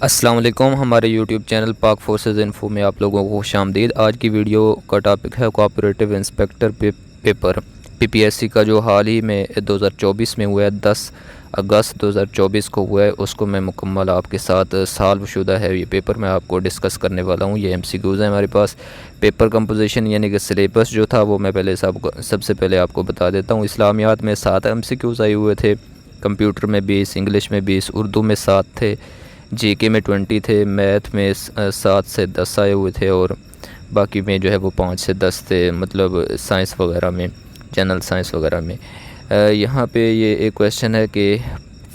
अस्सलाम वालेकुम। हमारे यूट्यूब चैनल पाक फोर्सेस इन्फो में आप लोगों को खुशामदीद। आज की वीडियो का टॉपिक है कोऑपरेटिव इंस्पेक्टर पेपर पीपीएससी का जो हाल ही में 2024 में हुआ है, 10 अगस्त 2024 को हुआ है, उसको मैं मुकम्मल आपके साथ सॉल्व शुदा है ये पेपर मैं आपको डिस्कस करने वाला हूँ। ये एमसीक्यूज़ है हमारे पास। पेपर कंपोजिशन यानी कि सिलेबस जो था वो मैं सबसे पहले आपको बता देता हूँ। इस्लामियात में 7 एमसीक्यूज़ आए हुए थे, कंप्यूटर में 20, इंग्लिश में 20, उर्दू में 7 थे, जीके में 20 थे, मैथ में 7 से 10 आए हुए थे और बाकी में जो है वो 5 से 10 थे, मतलब साइंस वगैरह में, जनरल साइंस वगैरह में। यहाँ पे ये एक क्वेश्चन है कि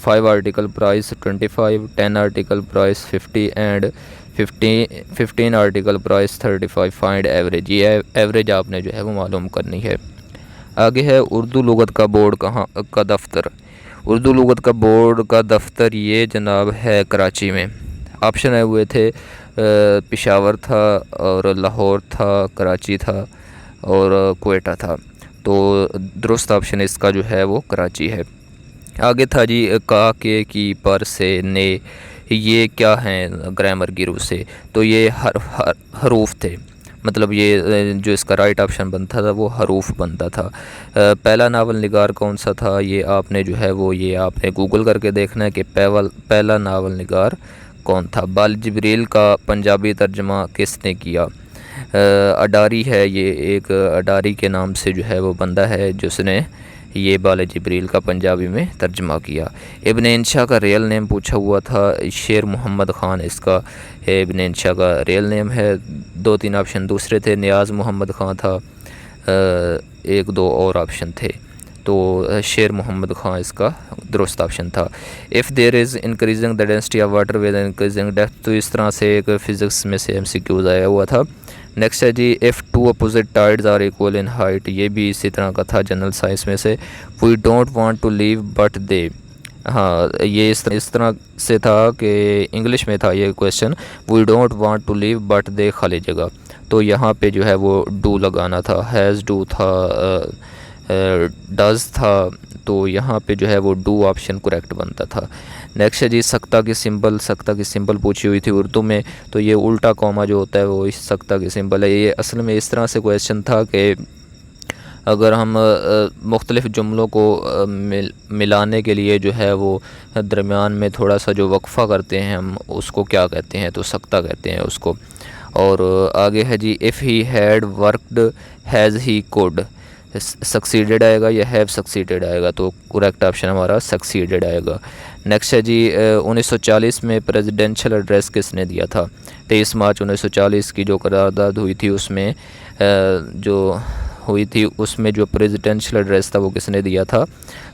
5 article price 25, 10 article price 50 and 15 article price 35, find average. ये एवरेज आपने जो है वो मालूम करनी है। आगे है उर्दू लुगत का बोर्ड कहाँ का दफ्तर। उर्दू लुगत का बोर्ड का दफ्तर ये जनाब है कराची में। ऑप्शन आए हुए थे पेशावर था और लाहौर था, कराची था और क्वेटा था। तो दुरुस्त ऑप्शन इसका जो है वो कराची है। आगे था जी का, के, की, पर, से, ने, ये क्या हैं ग्रामर की रूह से। तो ये हरूफ थे, मतलब ये जो इसका राइट ऑप्शन बनता था वो हरूफ बनता था। पहला नावल निगार कौन सा था, ये आपने जो है वो ये आपने गूगल करके देखना है कि पहला नावल निगार कौन था। बाल जिब्रील का पंजाबी तर्जमा किसने किया। अडारी है, ये एक अडारी के नाम से जो है वो बंदा है जिसने ये बाल जिब्रील का पंजाबी में तर्जमा किया। इब्न इंशा का रियल नेम पूछा हुआ था, शेर मोहम्मद ख़ान इसका इब्न इंशा का रियल नेम है। 2-3 ऑप्शन दूसरे थे, नियाज़ मोहम्मद ख़ान था, 1-2 और ऑप्शन थे, तो शेर मोहम्मद ख़ान इसका दुरुस्त ऑप्शन था। If there is increasing the density of water with increasing depth, तो इस तरह से एक फ़िज़िक्स में से एमसीक्यूज़ आया हुआ था। नेक्स्ट है जी if two opposite tides are equal in height, ये भी इसी तरह का था जनरल साइंस में से। We don't want to leave but they, हाँ ये इस तरह से था कि इंग्लिश में था ये question, we don't want to leave but they खाली जगह, तो यहाँ पे जो है वो डू लगाना था। हैज़ डू था, डज़ था, तो यहाँ पे जो है वो डू ऑप्शन करेक्ट बनता था। नेक्स्ट है जी सख्ता की सिंबल पूछी हुई थी उर्दू में, तो ये उल्टा कॉमा जो होता है वो इस सख्ता की सिंबल है। ये असल में इस तरह से क्वेश्चन था कि अगर हम मुख्तलिफ़ जुमलों को मिलाने के लिए जो है वो दरमियान में थोड़ा सा जो वक्फ़ा करते हैं हम उसको क्या कहते हैं, तो सख्ता कहते हैं उसको। और आगे है जी if he had worked has he could, succeeded आएगा या हैव सक्सीडेड आएगा, तो करेक्ट ऑप्शन हमारा सक्सीडेड आएगा। नेक्स्ट है जी 1940 में प्रेसिडेंशियल एड्रेस किसने दिया था। 23 मार्च 1940 की जो करारदाद हुई थी उसमें जो प्रेसिडेंशियल एड्रेस था वो किसने दिया था।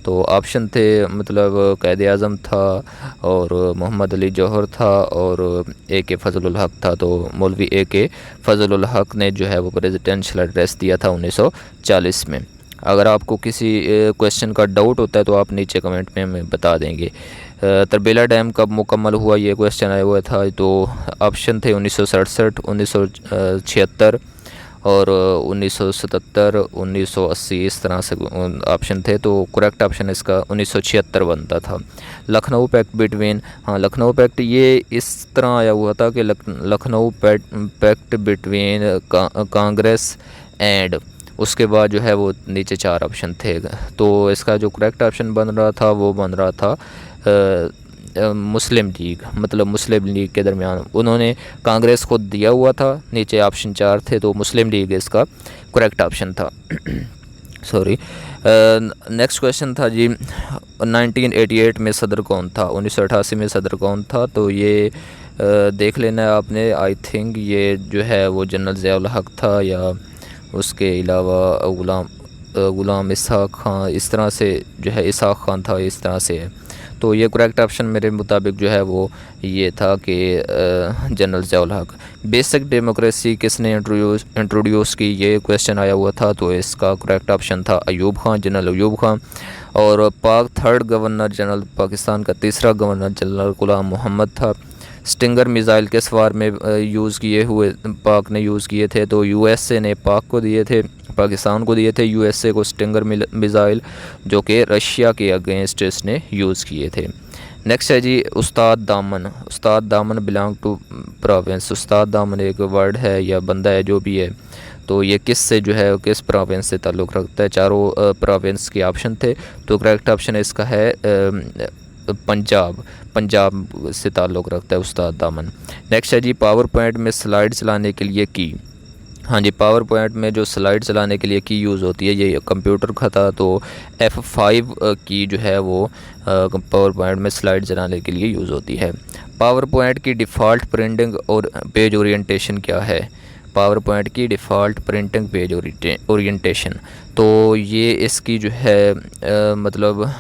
तो ऑप्शन थे, मतलब क़ायद आज़म था और मोहम्मद अली जौहर था और ए के फ़ज़लुल हक़ था। तो मौलवी ए के फ़ज़लुल हक़ ने जो है वो प्रेसिडेंशियल एड्रेस दिया था 1940 में। अगर आपको किसी क्वेश्चन का डाउट होता है तो आप नीचे कमेंट में हमें बता देंगे। तरबेला डैम कब मुकम्मल हुआ, ये क्वेश्चन आया हुआ था। तो ऑप्शन थे 1967, 1976 और 1977, 1980, इस तरह से ऑप्शन थे। तो करेक्ट ऑप्शन इसका 1976 बनता था। लखनऊ पैक्ट बिटवीन, हाँ लखनऊ पैक्ट ये इस तरह आया हुआ था कि Lucknow pact between Congress and, उसके बाद जो है वो नीचे 4 ऑप्शन थे। तो इसका जो करेक्ट ऑप्शन बन रहा था वो बन रहा था मुस्लिम लीग, मतलब मुस्लिम लीग के दरमियान उन्होंने कांग्रेस को दिया हुआ था, नीचे ऑप्शन 4 थे, तो मुस्लिम लीग इसका करेक्ट ऑप्शन था। सॉरी। नेक्स्ट क्वेश्चन था जी 1988 में सदर कौन था, 1988 में सदर कौन था। तो ये देख लेना है आपने। आई थिंक ये जो है वो जनरल ज़िया-उल हक़ था या उसके अलावा ग़ुलाम इसहाक़ खान, इस तरह से जो है इसहाक़ खान था, इस तरह से है। तो ये करेक्ट ऑप्शन मेरे मुताबिक जो है वो ये था कि जनरल ज़िया-उल हक़। बेसिक डेमोक्रेसी किसने इंट्रोड्यूस की, ये क्वेश्चन आया हुआ था। तो इसका करेक्ट ऑप्शन था अयूब खान, जनरल अयूब खान। और पाक 3rd गवर्नर जनरल, पाकिस्तान का 3रा गवर्नर जनरल ग़ुलाम मोहम्मद था। स्टिंगर मिज़ाइल किस वार में यूज़ किए हुए, पाक ने यूज़ किए थे। तो यूएसए ने पाक को दिए थे, पाकिस्तान को दिए थे यूएसए को स्टिंगर मिज़ाइल, जो कि रशिया के अगेंस्ट इसने यूज़ किए थे। नेक्स्ट है जी उस्ताद दामन। उस्ताद दामन बिलोंग टू प्रोविंस। उस्ताद दामन एक वर्ड है या बंदा है जो भी है, तो ये किस से जो है किस प्रोविंस से ताल्लुक़ रखता है। चारों प्रोविंस के ऑप्शन थे, तो करेक्ट ऑप्शन इसका है पंजाब। पंजाब से ताल्लुक़ रखता है उस्ताद दामन। नेक्स्ट है जी पावर पॉइंट में स्लाइड चलाने के लिए की। हाँ जी, पावर पॉइंट में जो स्लाइड चलाने के लिए की यूज़ होती है, ये कंप्यूटर का था, तो F5 की जो है वो पावर पॉइंट में स्लाइड चलाने के लिए यूज़ होती है। पावर पॉइंट की डिफ़ॉल्ट प्रिंटिंग और पेज ओरिएंटेशन क्या है। पावर पॉइंट की डिफ़ॉल्ट प्रिंटिंग पेज ओरिएंटेशन, तो ये इसकी जो है मतलब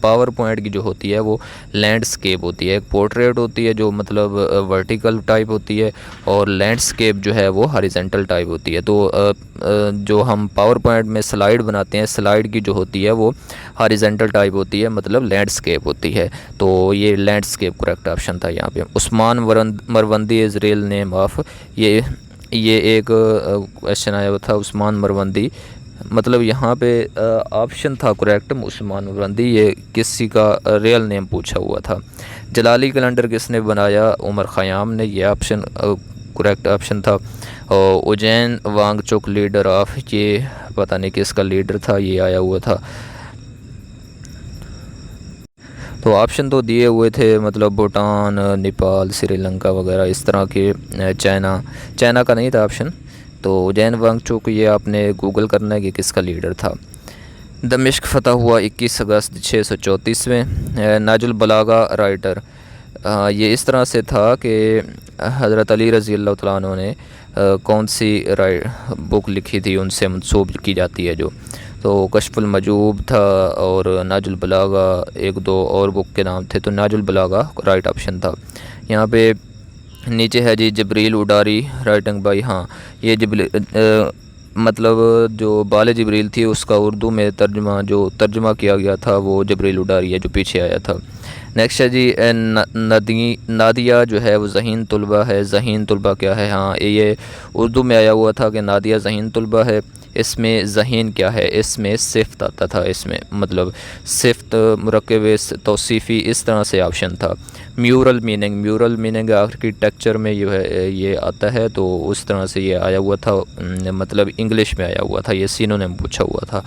पावर पॉइंट की जो होती है वो लैंडस्केप होती है। एक पोर्ट्रेट होती है जो मतलब वर्टिकल टाइप होती है, और लैंडस्केप जो है वो हॉरिजॉन्टल टाइप होती है। तो जो हम पावर पॉइंट में स्लाइड बनाते हैं, स्लाइड की जो होती है वो हॉरिजॉन्टल टाइप होती है, मतलब लैंडस्केप होती है। तो ये लैंडस्केप करेक्ट ऑप्शन था यहाँ पे। Usman Marwandi is real name of, ये एक क्वेश्चन आया हुआ था उस्मान मरवंदी, मतलब यहाँ पे ऑप्शन था करेक्ट उस्मान मरवंदी, ये किसी का रियल नेम पूछा हुआ था। जलाली कैलेंडर किसने बनाया। उमर ख़याम ने, ये ऑप्शन करेक्ट ऑप्शन था। और उज्जैन वांगचुक लीडर ऑफ, ये पता नहीं किसका लीडर था, ये आया हुआ था। तो ऑप्शन तो दिए हुए थे मतलब भूटान, नेपाल, श्रीलंका वगैरह इस तरह के। चाइना का नहीं था ऑप्शन। तो उज्जैन वांगचुक ये आपने गूगल करना है कि किसका लीडर था। दमिश्क फ़तह हुआ 21 अगस्त 634 में। नाजुल बलागा राइटर, ये इस तरह से था कि हज़रत अली रज़ी अल्लाह तआला अन्हु ने कौन सी बुक लिखी थी उनसे मंसूब की जाती है जो, तो कश्फुल मजूब था और नाजुल बलागा, एक दो और बुक के नाम थे, तो नाजुल बलागा राइट ऑप्शन था। यहाँ पे नीचे है जी जबरील उडारी राइटिंग बाई, हाँ ये मतलब जो बाले जबरील थी उसका उर्दू में तर्जुमा किया गया था वो जबरील उडारी है जो पीछे आया था। नेक्स्ट है जी नादिया जो है वो ज़हीन तलबा है। ज़हीन तलबा क्या है, हाँ ये उर्दू में आया हुआ था कि नादिया ज़हीन तलबा है। इसमें ज़हीन क्या है, इसमें सिफ्त आता था, इसमें मतलब सिफ्त मुरक्कब तौसीफ़ी इस तरह से ऑप्शन था। म्यूरल मीनिंग आर्किटेक्चर में जो है ये आता है, तो उस तरह से ये आया हुआ था, मतलब इंग्लिश में आया हुआ था, ये सिनोनिम पूछा हुआ था।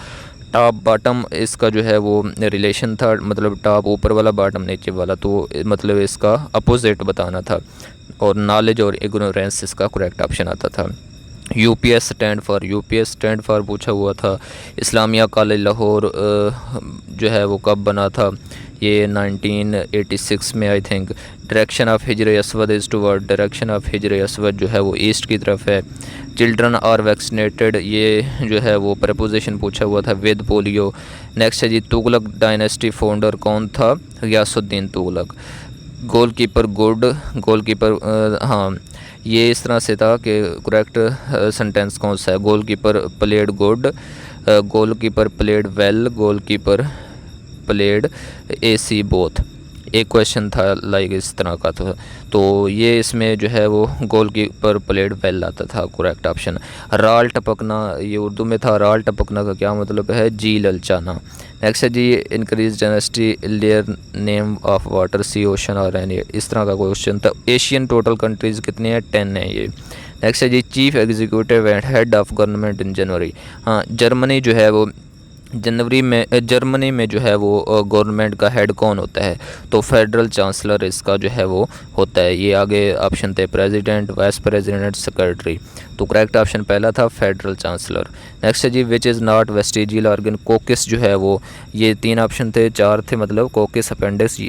टॉप बॉटम इसका जो है वो रिलेशन था, मतलब टॉप ऊपर वाला बॉटम नीचे वाला, तो मतलब इसका अपोजिट बताना था। और नॉलेज और इग्नोरेंस इसका करेक्ट ऑप्शन आता था। यूपीएस स्टैंड फॉर पूछा हुआ था। इस्लामिया कॉलेज लाहौर जो है वो कब बना था, ये 1986 में I think. Direction of Hijr Aswad is toward, direction of Hijr Aswad जो है वो ईस्ट की तरफ है। चिल्ड्रन आर वैक्सीनेटेड, ये जो है वो प्रपोजिशन पूछा हुआ था विद पोलियो। नेक्स्ट है जी तुगलक डायनेस्टी फाउंडर कौन था, गियासुद्दीन तुगलक। गोलकीपर हाँ ये इस तरह से था कि करेक्ट सेंटेंस कौन सा है। Goalkeeper played good, goalkeeper played well, goalkeeper played AC both. एक क्वेश्चन था लाइक इस तरह का था, तो ये इसमें जो है वो गोलकीपर प्लेड वेल आता था करेक्ट ऑप्शन। राल टपकना, ये उर्दू में था। राल टपकना का क्या मतलब है, जी ललचाना। नेक्स्ट है जी increase density layer name of water, sea, ocean और एनी, इस तरह का क्वेश्चन था। एशियन टोटल कंट्रीज़ कितनी है, 10 है ये। नेक्स्ट है जी chief executive and head of government in January, हाँ जर्मनी जो है वो जर्मनी में जो है वो गवर्नमेंट का हेड कौन होता है, तो फेडरल चांसलर इसका जो है वो होता है। ये आगे ऑप्शन थे प्रेसिडेंट, वाइस प्रेसिडेंट, सेक्रेटरी, तो करेक्ट ऑप्शन पहला था फेडरल चांसलर। नेक्स्ट है जी which is not vestigial organ, coccyx जो है वो, ये 3 ऑप्शन थे, 4 थे मतलब कोकिस, अपेंडिक्स,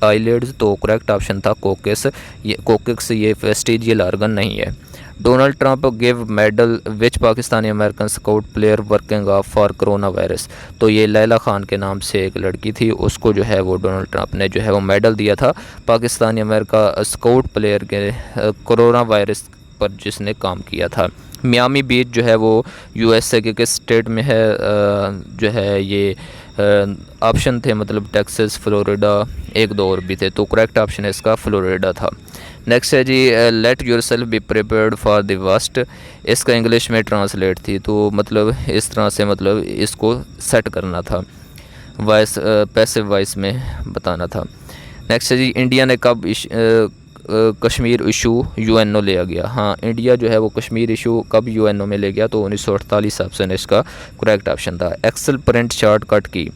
आईलिड्स, तो करेक्ट ऑप्शन था कोकिस। ये कोकिस ये वेस्टिजियल ऑर्गन नहीं है। Donald Trump give medal which Pakistani American scout player working of for corona virus, तो ये लैला खान के नाम से एक लड़की थी, उसको जो है वो डोनाल्ड ट्रंप ने जो है वो मेडल दिया था पाकिस्तानी अमेरिका स्काउट प्लेयर के कोरोना वायरस पर जिसने काम किया था। मियामी बीच जो है वो USA के किस स्टेट में है, जो है ये ऑप्शन थे मतलब टेक्सास, फ्लोरिडा, एक दो और भी थे, तो करेक्ट ऑप्शन इसका फ्लोरिडा था। नेक्स्ट है जी let yourself be prepared for the worst, इसका इंग्लिश में ट्रांसलेट थी, तो मतलब इस तरह से मतलब इसको सेट करना था। वॉइस पैसिव वॉइस में बताना था। नेक्स्ट है जी, इंडिया ने कब कश्मीर इशू यूएनओ ले गया। हाँ, इंडिया जो है वो कश्मीर इशू कब यूएनओ में ले गया, तो 1948 ऑप्शन इसका करेक्ट ऑप्शन था। एक्सेल प्रिंट शॉर्टकट की,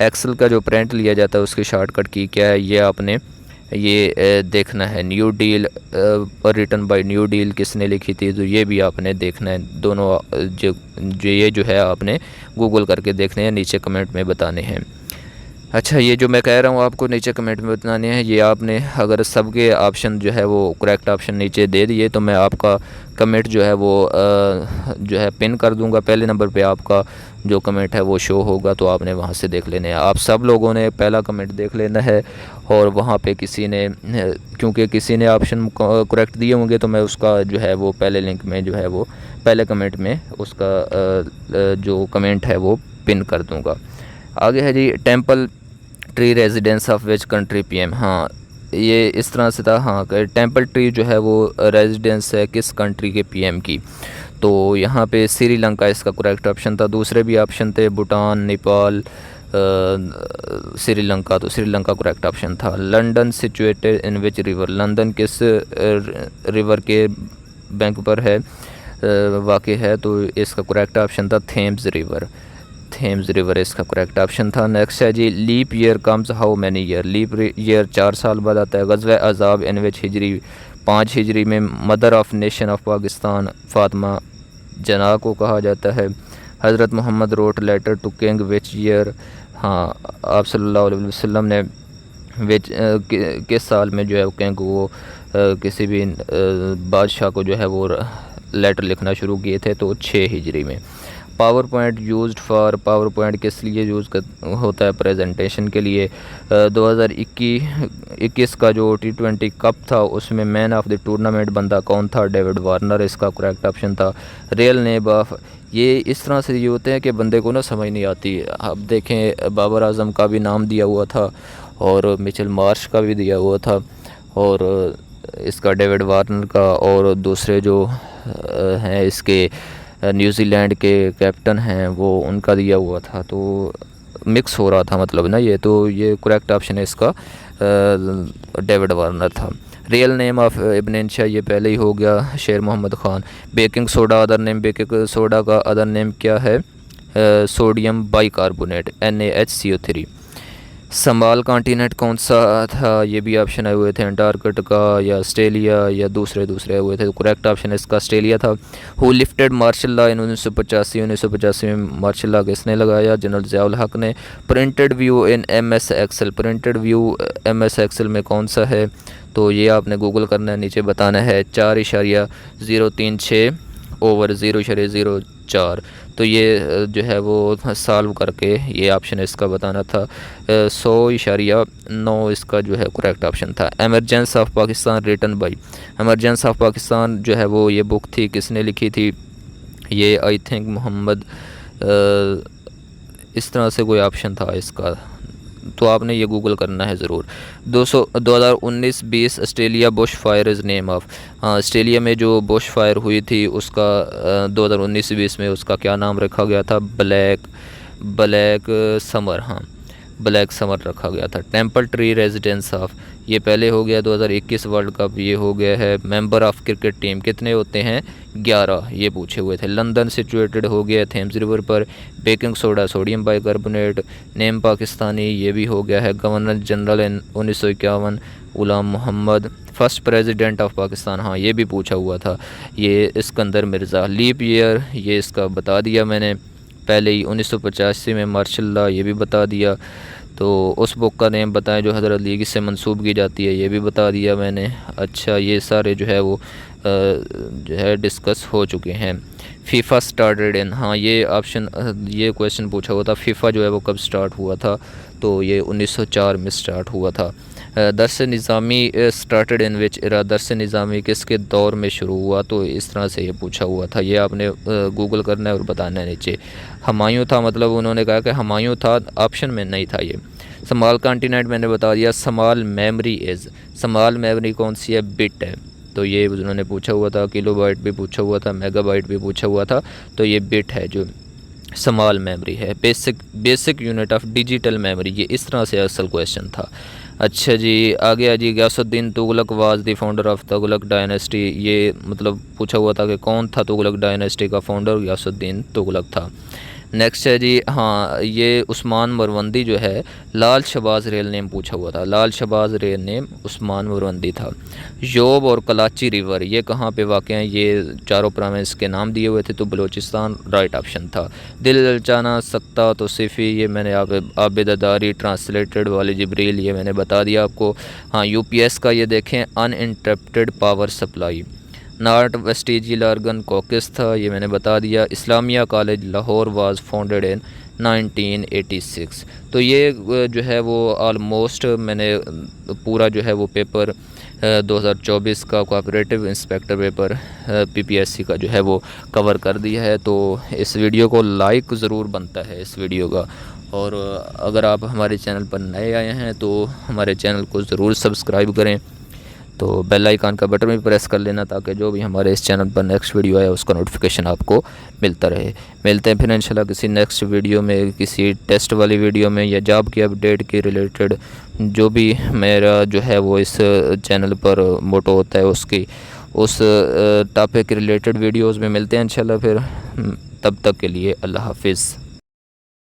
एक्सेल का जो प्रिंट लिया जाता है उसकी शॉर्टकट की क्या है, ये आपने ये देखना है। New deal written by new deal किसने लिखी थी, तो ये भी आपने देखना है। दोनों ये जो है आपने गूगल करके देखने हैं, नीचे कमेंट में बताने हैं। अच्छा, ये जो मैं कह रहा हूँ आपको नीचे कमेंट में बताने हैं, ये आपने अगर सबके ऑप्शन जो है वो करेक्ट ऑप्शन नीचे दे दिए तो मैं आपका कमेंट जो है वो जो है पिन कर दूंगा। पहले नंबर पे आपका जो कमेंट है वो शो होगा, तो आपने वहाँ से देख लेने हैं। आप सब लोगों ने पहला कमेंट देख लेना है, और वहाँ पे किसी ने क्योंकि किसी ने ऑप्शन करेक्ट दिए होंगे तो मैं उसका जो है वो पहले लिंक में जो है वो पहले कमेंट में उसका जो कमेंट है वो पिन कर दूँगा। आगे है जी, temple tree residence of which country PM. हाँ, ये इस तरह से था। हाँ, टेम्पल ट्री जो है वो रेजिडेंस है किस कंट्री के पीएम की, तो यहाँ पे श्रीलंका इसका करेक्ट ऑप्शन था। दूसरे भी ऑप्शन थे भूटान, नेपाल, श्रीलंका, तो श्रीलंका करेक्ट ऑप्शन था। London situated in which river, London किस रिवर के बैंक पर है वाक़ है, तो इसका करेक्ट ऑप्शन था थेम्स रिवर। थेम्स रिवर इसका करेक्ट ऑप्शन था। नेक्स्ट है जी, leap year comes how many year, leap year 4 साल बाद आता है। गज़वा अज़ाब इन विच हिजरी, 5 हिजरी में mother of nation of Pakistan Fatima Jinnah को कहा जाता है। Hazrat Mohammad wrote letter to king which year, हाँ, आप सल्लल्लाहु अलैहि वसल्लम ने विच किस साल में जो है किंग वो किसी भी बादशाह को जो है वो लेटर लिखना शुरू किए थे, तो 6 हिजरी में। Power point used for, power point किस लिए यूज़ होता है, प्रेजेंटेशन के लिए। 2021 का जो T20 कप था उसमें मैन ऑफ द टूर्नामेंट बंदा कौन था, डेविड वार्नर इसका करेक्ट ऑप्शन था। रियल नेम ऑफ, ये इस तरह से ये होते हैं कि बंदे को ना समझ नहीं आती। अब देखें, बाबर आजम का भी नाम दिया हुआ था और मिचेल मार्श का भी दिया हुआ था, और इसका डेविड वार्नर का, और दूसरे जो हैं इसके न्यूजीलैंड के कैप्टन हैं वो उनका दिया हुआ था, तो मिक्स हो रहा था मतलब ना ये, तो ये करेक्ट ऑप्शन है इसका डेविड वार्नर था। Real name of Ibn Insha, ये पहले ही हो गया, Sher Mohammad Khan. Baking soda other name, baking soda का अदर नेम क्या है, सोडियम बाइकार्बोनेट NaHCO3। समाल कॉन्टिनेंट कौन सा था, ये भी ऑप्शन आए हुए थे, अंटार्कटिका या ऑस्ट्रेलिया या दूसरे आए हुए थे, तो करेक्ट ऑप्शन इसका ऑस्ट्रेलिया था। Who lifted martial law in 1985 में मार्शल लॉ किसने लगाया, जनरल ज़ियाउल हक ने। Printed view in MS Excel, printed view MS Excel में कौन सा है, तो ये आपने गूगल करना है, नीचे बताना है। 4.036 ओवर 0.04, तो ये जो है वो सॉल्व करके ये ऑप्शन इसका बताना था। 100.9 इसका जो है करेक्ट ऑप्शन था। Emergence of Pakistan written by, emergence of Pakistan जो है वो ये बुक थी, किसने लिखी थी, ये आई थिंक मोहम्मद इस तरह से कोई ऑप्शन था इसका, तो आपने ये गूगल करना है ज़रूर। 2019-20 Australia Bush fire is name of, हाँ, ऑस्ट्रेलिया में जो बुश फायर हुई थी उसका 2019-20 में उसका क्या नाम रखा गया था, ब्लैक समर, हाँ, ब्लैक समर रखा गया था। टेम्पल ट्री रेजिडेंस ऑफ, ये पहले हो गया 2021 वर्ल्ड कप, ये हो गया है। मेंबर ऑफ क्रिकेट टीम कितने होते हैं, 11, ये पूछे हुए थे। लंदन सिचुएटेड हो गया थेम्स रिवर पर। Baking soda sodium bicarbonate. Name Pakistani, ये भी हो गया है। Governor general 1951 Ghulam Mohammad. First president of Pakistan, हाँ, ये भी पूछा हुआ था, ये इस्कंदर मिर्ज़ा। लीप ईयर, ये इसका बता दिया मैंने पहले ही। 1985 में मार्शल लॉ, ये भी बता दिया। तो उस बुक का नेम बताएं जो हज़रत अली से मंसूब की जाती है, ये भी बता दिया मैंने। अच्छा, ये सारे जो है वो जो है डिस्कस हो चुके हैं। फीफा स्टार्टेड इन, हाँ, ये ऑप्शन, ये क्वेश्चन पूछा हुआ था, फीफा जो है वो कब स्टार्ट हुआ था, तो ये 1904 में स्टार्ट हुआ था। दरस निज़ामी स्टार्टेड इन विच इरा, दरस निज़ामी किसके दौर में शुरू हुआ, तो इस तरह से ये पूछा हुआ था, ये आपने गूगल करना है और बताना है नीचे। हुमायूं था, मतलब उन्होंने कहा कि हुमायूं था, ऑप्शन में नहीं था ये। समाल कॉन्टिनेंट मैंने बता दिया। समाल मेमोरी इज़, समाल मेमोरी कौन सी है, बिट है, तो ये उन्होंने पूछा हुआ था। किलोबाइट भी पूछा हुआ था, मेगाबाइट भी पूछा हुआ था, तो ये बिट है जो स्मॉल मेमोरी है, basic unit of digital memory, ये इस तरह से असल क्वेश्चन था। अच्छा जी, आगे आ जी, Ghiyasuddin Tughlaq was the founder of Tughlaq dynasty, ये मतलब पूछा हुआ था कि कौन था तुगलक डायनेस्टी का फाउंडर, गयासुद्दीन तुगलक था। नेक्स्ट है जी, हाँ ये उस्मान मरवंदी जो है, लाल शहबाज रेल नेम पूछा हुआ था, लाल शहबाज रेल नेम उस्मान मरवंदी था। योब और कलाची रिवर ये कहाँ पे वाक़ हैं, ये चारों प्रोविंस के नाम दिए हुए थे, तो बलूचिस्तान राइट ऑप्शन था। दिल ललचाना सकता तो सिफ़ी, ये मैंने आबिददारी ट्रांसलेटेड वाली जिब्रील, ये मैंने बता दिया आपको। हाँ यूपीएस का ये देखें, uninterrupted power supply. North vestigial organ caucus था, ये मैंने बता दिया। Islamia college Lahore was founded in 1986। तो ये जो है वो ऑलमोस्ट मैंने पूरा जो है वो पेपर 2024 का कोऑपरेटिव इंस्पेक्टर पेपर पीपीएससी का जो है वो कवर कर दिया है। तो इस वीडियो को लाइक ज़रूर बनता है इस वीडियो का, और अगर आप हमारे चैनल पर नए आए हैं तो हमारे चैनल को ज़रूर सब्सक्राइब करें, तो बेल आइकन का बटन भी प्रेस कर लेना ताकि जो भी हमारे इस चैनल पर नेक्स्ट वीडियो आए उसका नोटिफिकेशन आपको मिलता रहे। मिलते हैं फिर इंशाल्लाह किसी नेक्स्ट वीडियो में, किसी टेस्ट वाली वीडियो में या जॉब की अपडेट के रिलेटेड, जो भी मेरा जो है वो इस चैनल पर मोटो होता है उसकी उस टॉपिक के रिलेटेड वीडियोज़ में मिलते हैं इंशाल्लाह फिर। तब तक के लिए अल्लाह हाफिज़।